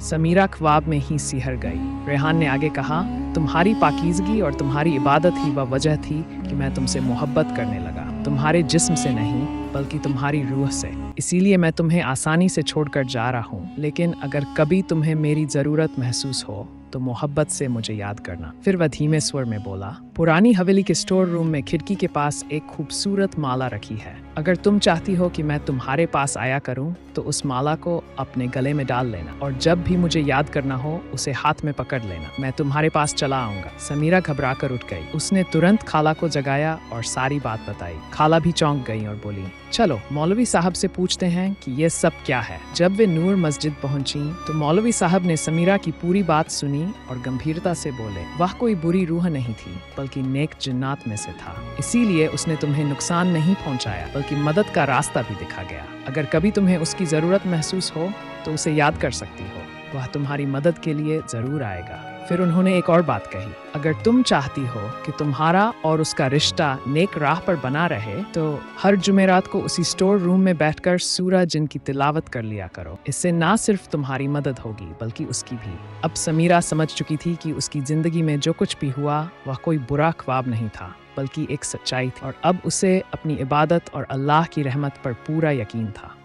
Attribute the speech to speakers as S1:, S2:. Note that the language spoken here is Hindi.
S1: समीरा ख्वाब में ही सिहर गई। रेहान ने आगे कहा, तुम्हारी पाकीज़गी और तुम्हारी इबादत ही वह वजह थी कि मैं तुमसे मोहब्बत करने लगा, तुम्हारे जिस्म से नहीं बल्कि तुम्हारी रूह से। इसीलिए मैं तुम्हें आसानी से छोड़कर जा रहा हूँ, लेकिन अगर कभी तुम्हें मेरी ज़रूरत महसूस हो तो मोहब्बत से मुझे याद करना। फिर वह धीमे स्वर में बोला, पुरानी हवेली के स्टोर रूम में खिड़की के पास एक खूबसूरत माला रखी है। अगर तुम चाहती हो कि मैं तुम्हारे पास आया करूं तो उस माला को अपने गले में डाल लेना और जब भी मुझे याद करना हो उसे हाथ में पकड़ लेना। मैं तुम्हारे पास चला आऊंगा। समीरा घबराकर उठ गई। उसने तुरंत खाला को जगाया और सारी बात बताई। खाला भी चौंक गई और बोली, चलो मौलवी साहब से पूछते हैं कि ये सब क्या है। जब वे नूर मस्जिद पहुंची तो मौलवी साहब ने समीरा की पूरी बात सुनी और गंभीरता से बोले, वह कोई बुरी रूह नहीं थी बल्कि नेक जिन्नात में से था। इसीलिए उसने तुम्हें नुकसान नहीं पहुंचाया बल्कि मदद का रास्ता भी दिखा गया। अगर कभी तुम्हें उसकी जरूरत महसूस हो तो उसे याद कर सकती हो, वह तुम्हारी मदद के लिए जरूर आएगा। फिर उन्होंने एक और बात कही, अगर तुम चाहती हो कि तुम्हारा और उसका रिश्ता नेक राह पर बना रहे तो हर जुमेरात को उसी स्टोर रूम में बैठकर सूरह जिन की तिलावत कर लिया करो। इससे ना सिर्फ तुम्हारी मदद होगी बल्कि उसकी भी। अब समीरा समझ चुकी थी कि उसकी जिंदगी में जो कुछ भी हुआ वह कोई बुरा ख्वाब नहीं था बल्कि एक सच्चाई थी और अब उसे अपनी इबादत और अल्लाह की रहमत पर पूरा यकीन था।